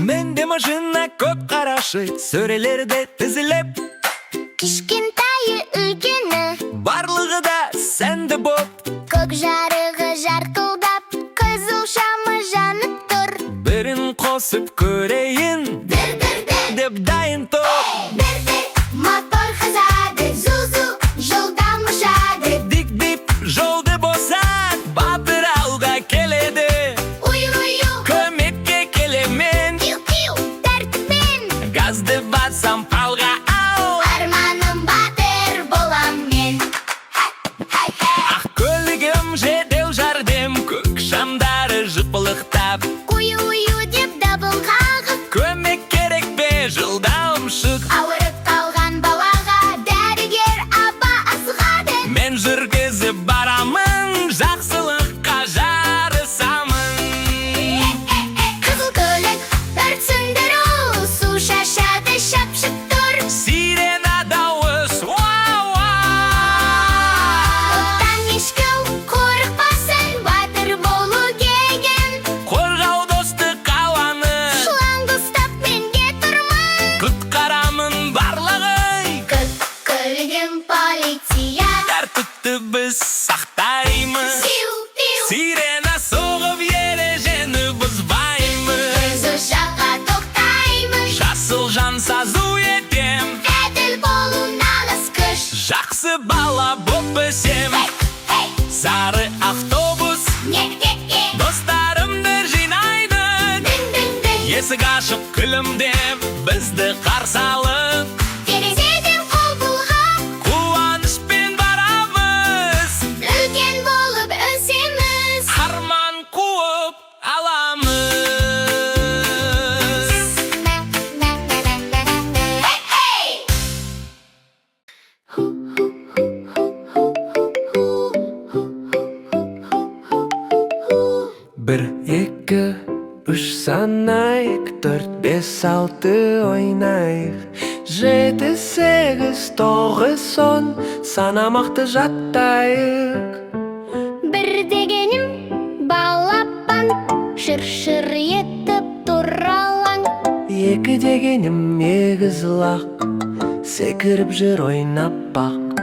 Менде машина көп қарашы, сөрелерде тізіліп, Кішкентайы үлкені, барлығы да сәнді боп, көк жарығы жарқылдап, қызыл шамы жанып тұр. бірін қосып көрейін деп дайын топ. Мотор қызады, зу-зу, жолдан ұшады. Дик-дип жолды босат, батыр ауға келеді. Ую-ую, Көмекке келемен, пиу-пиу, тәртіппен. газды басам алға ау. Арманым батыр болам мен. Ақ көлігім жедел жәрдем, көк шамдары жыпылықтап. Ую-ую деп дабыл қағып, Көмек керек бе жылдам шық. ауырып қалған балаға дәрігер апа асығады. Мен жүргізіп барамын, жақсылыққа жарысамын. Қызыл көлік өрт сөндіру, су шашады шапшып тұр. Сирена дауыс, уау-уау. Оттан ешкім қорықпасын, батыр болу керек. Қорғау достық ауаны, Шлангы ұстап менге тұрмын. құтқарамын барлығы. Көлігім полиция. Тәртіпті біз сақтаймыз. Пиу-пиу, Сирена соғып ережені бұзбаймыз. біз ұшаққа тоқтаймыз. Жасыл жан сазу етем, Әділ болу нағыз күш. жақсы бала боп өсем. Сары автобус Не-не-не, достарымды жинайды. дін-дін-дін. Есік ашып күлімдеп, бізді қарсы алып, Терезеден қол бұлғап, қуанышпен барамыз. үлкен болып өсеміз. Арман қуып аламыз. Hey! Бір, екі, үш санайық, төрт, бес, алты ойнайық. Жеті, сегіз, тоғыз, он, санамақты жаттайық. Бір дегенім балапан, шыр-шыр етіп тұралаң. Екі дегенім егіз лақ, секіріп жүр ойнап бақ.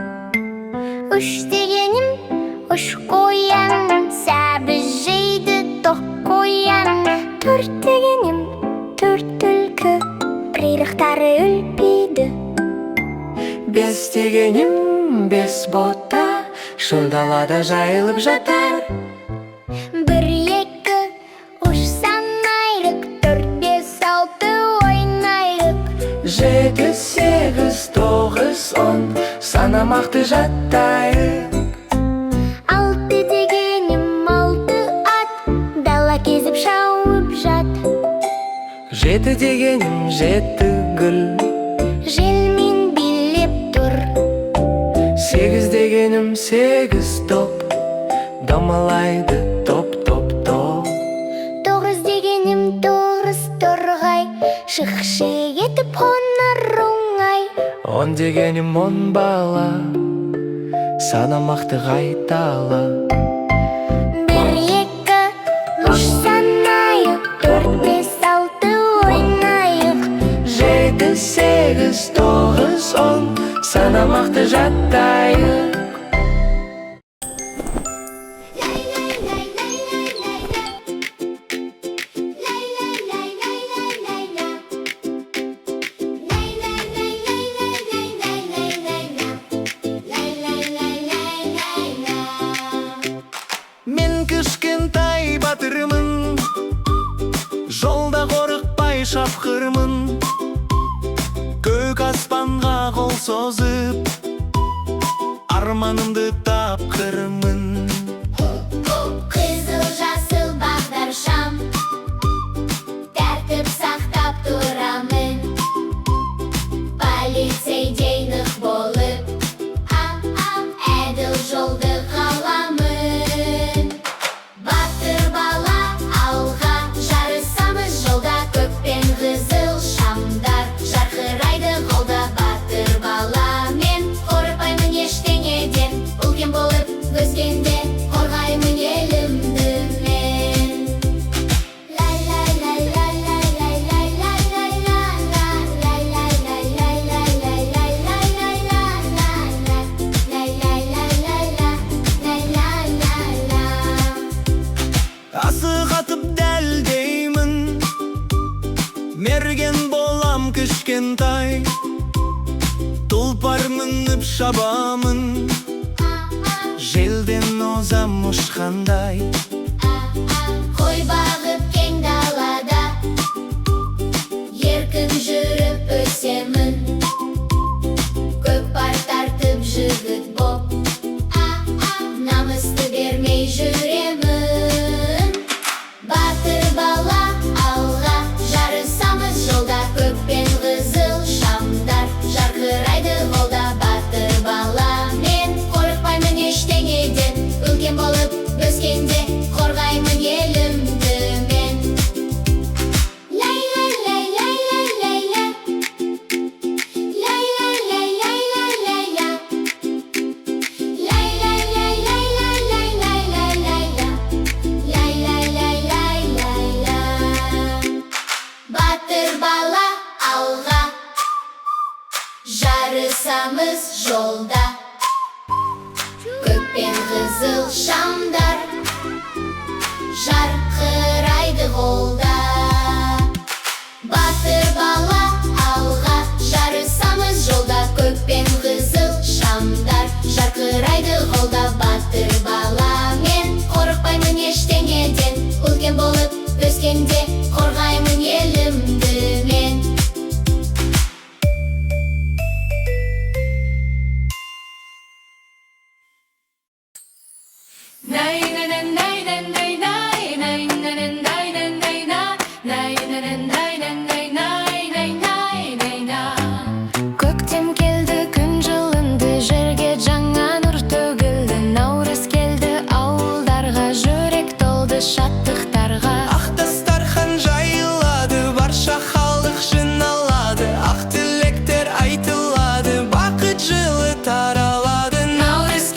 Үш дегенім үш қоян, сәбіз жейді тоқ қоян. Төрт дегенім төрт түлкі, құйрықтары үлпейді. Бес дегенім бес бота, шөлдалада жайылып жатар. Бір, екі, үш санайық, төрт, бес, алты ойнайық. Жеті, сегіз, тоғыз, он, санамақты жаттайық. Алты дегенім алты ат, дала кезіп шауып жат. Жеті дегенім жеті гүл, Желмен билеп тұр. сегіз дегенім сегіз топ, домалайды топ-топ-топ. Тоғыз дегенім тоғыз торғай, шықшы етіп қонар оңай. Он дегенім он бала, санамақты қайтала. Бір, екі, үш санайық, төрт, бес, алты ойнайық. Жеті, сегіз, тоғыз, он, санамақты жаттайық. Мен кішкентай батырмын, жолда қорықпай шапқырмын. Көк аспанға қол созып, арманымды тапқырмын. Қызыл жасыл бағдаршам, тәртіп сақтап тұрамын. Полицейдей нық болып, әділ жолды қаламын. Батыр бала алға жарысамыз жолда, көкпен қызыл шамдар жарқырайды қолда. Батыр бала мен қорықпаймын ештеңеден, үлкен болып өзге тай, тұлпар мініп шабамын, желден озам ұшқандай. Қой бағып кең далада, еркін жүріп өсемін, көп пар тартып жігіт боп, намысты бермей жүремін. Батыр бала алға, жарысамыз жолда, көкпен қызыл шамдар жарқырайды қолда. Батыр бала мен қорықпаймын ештеңеден, үлкен болып өскенде қорғаймын елімді мен. Лай лай лай лай лай лай лай, лай лай лай лай лай лай лай, лай лай лай лай лай лай лай лай лай, лай лай лай лай лай лай. Батыр бала алға, жарысамыз жолда, көкпен қызыл шамдар жарқырайды қолда. Батыр бала алға, жарысамыз жолда, көкпен қызыл шамдар жарқырайды қолда. Батыр бала мен қорықпаймын ештеңеден, үлкен болып өскенде қорғаймын елімді мен. Көктем келді, күн жылынды, жерге жаңа нұр төгілді. Наурыз келді, ауылдарға жүрек толды шаттықтарға. Ақ дастархан жайылады, барша халық жиналады, ақ тілектер айтылады, бақыт жылы таралады. Наурыз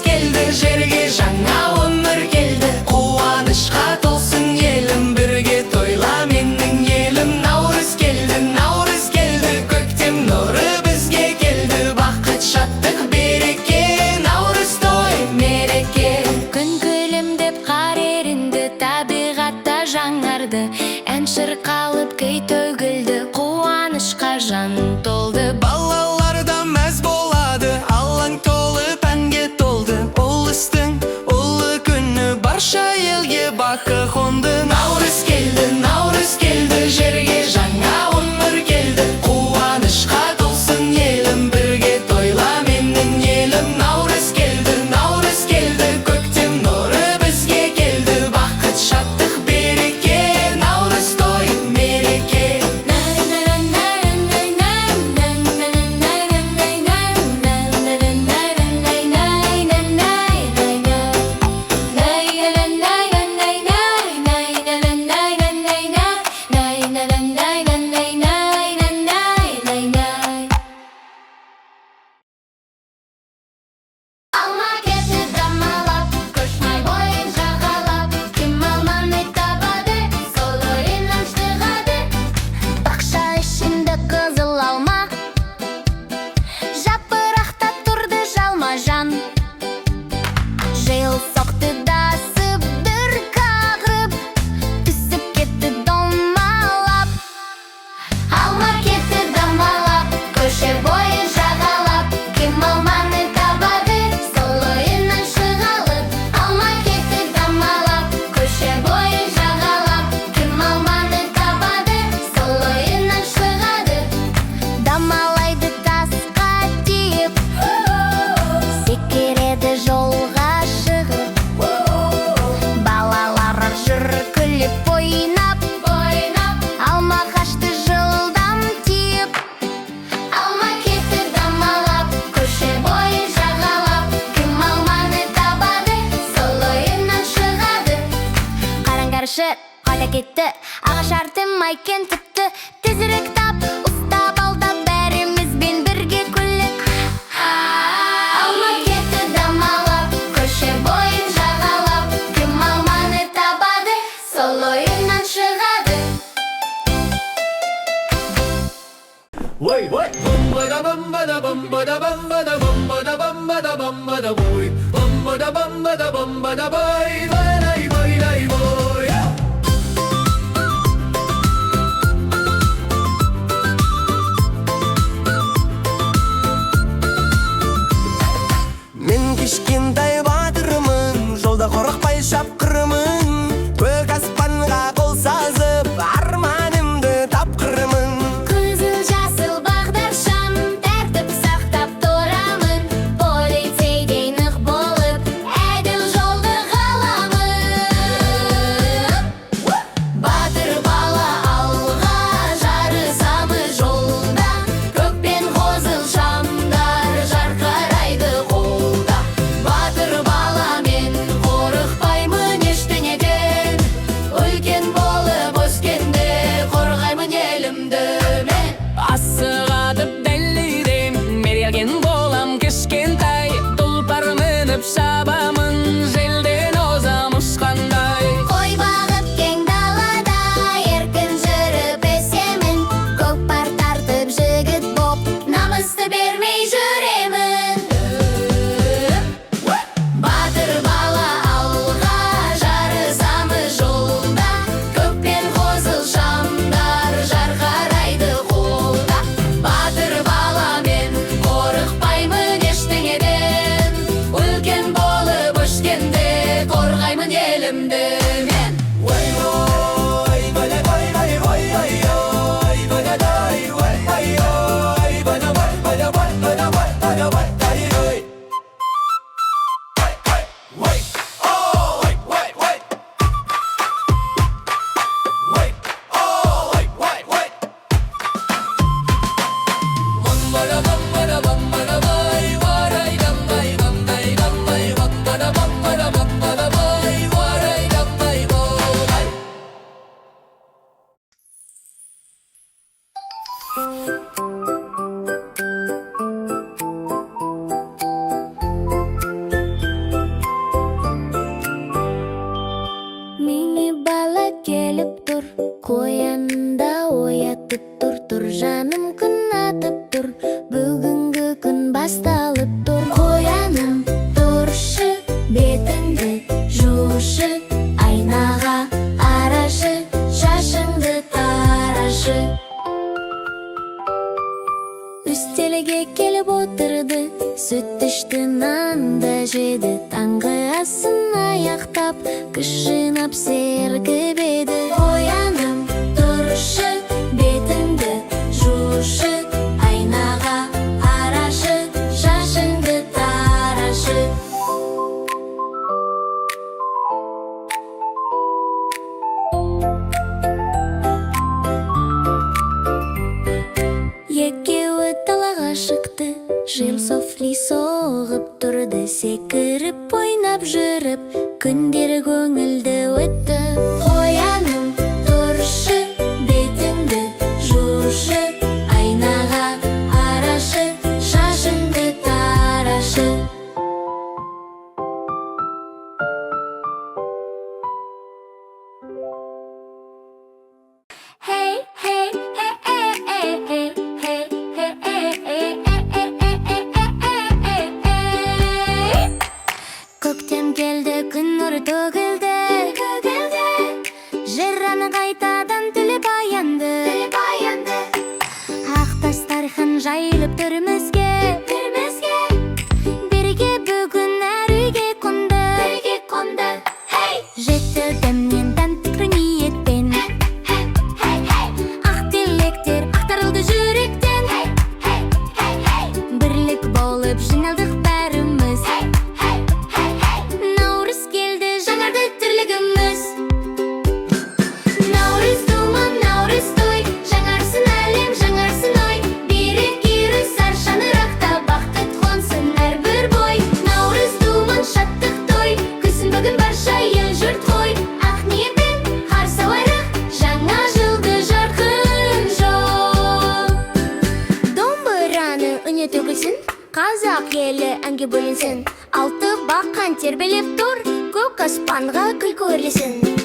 келді, жерге жаңа өмір келді. Қуанышқа толсын елім, бірге тойла менің елім. Наурыз келді, көктем нұры бізге келді, бақыт шаттық береке, наурыз той мереке. Күн күлімдеп қар ерінді, табиғатта жаңарды, ән шырқалып күй төгілді, қуанышқа жан толды. Балалар да мәз болады, алаң толып әнге толды. Ол істің ұлы күні, барша елге бақы қонды. Наурыз келді, жерге жаңа өмір келді, қуанышқа толсын елім, бірге тойла менің елім. Наурыз келді, көктем нұры бізге келді, бақыт шаттық береке, наурыз той мереке. Алма кетті дамалап, көшмай бойын жағалап, кім алманы табады, сол ойынан шығады. Бақша ішінде қызыл алма, жапырақта тұрды жалма-жан. Жел соқты да сыбдыр қағып, түсіп кетті домалап. Алма кетті дамалап, көше бойын жағалап, кім алманы табады, сол ойынан шығалып. Алма кетті дамалап, көше бойын жағалап, кім алманы табады, сол ойынан шығады. Дамалайды тасқа тиіп, секіреді жолға шығып. Балалар жүр күліп ойнап, алма қашты жылдам тиіп. Алма кетті дамалап, көше бойын жағалап, кім алманы табады, сол ойынан шығады. Қараңдаршы, қайда кетті, ағаш артым айкен тіпті. Тезірек тап, ұстап ал да бәрімізбен бірге күлік. Алма кетті дамалап, көше бойын жағалап, кім алманы табады, сол ойынан шығады. Ой, ой, бомбада бомбада бомбада бомбада бомбада бомбада бомбада бой, бомбада бомбада бомбада бой, лай бой, лай бой. келімді мен. Мені бала келіп тұр, қоянында оятып тұр, жаным күн атып тұр, бүгінгі күн басталып тұр. Қояным тұршы, бетіңді жушы, айнаға арашы, шашыңды тарашы. Үстелге келіп отырды, сүт ішті, нан да жеді, таңғы асын аяқтап, кішінап сергіп еді. Қояным тұршы, бетіңді жушы, айнаға арашы, шашыңды тарашы. Екеуі далаға шықты, жел софли соғып тұрды, секіріп ойнап жүріп, күндер көңілді өтті. Қояным тұршы, бетіңді жушы, айнаға арашы, шашыңды тарашы. Hey, hey, hey, hey, hey, hey, hey, hey, hey, hey, hey. Көктем келді, күн нұры төгілді, жер аны қайтадан түліп аянды. Ақ тастархан жайылып түрімізге, бірге бүгін әр үйге қонды. Жетті дәмнен тәнті ниетпен, ақ тілектер ақтарылды жүректен. Бірлік болып жиналдық бәріміз, наурыз келді, жаңарды тірлігіміз. Наурыз думан, наурыз той, жаңарсын әлем, жаңарсын ой, береке рұйсар шаңырақта, бақыт қонсын әрбір бой. Наурыз думан, шаттық той, күлсін бүгін барша ел жұрт қой, ақ ниетпен қарсы алайық жаңа жылды жарқын жол. Домбыраны үні төгілсін, қазақ елі әнге бөлінсін, алты бақан тербелеп тұр, көк аспанға күлкі өрлесін.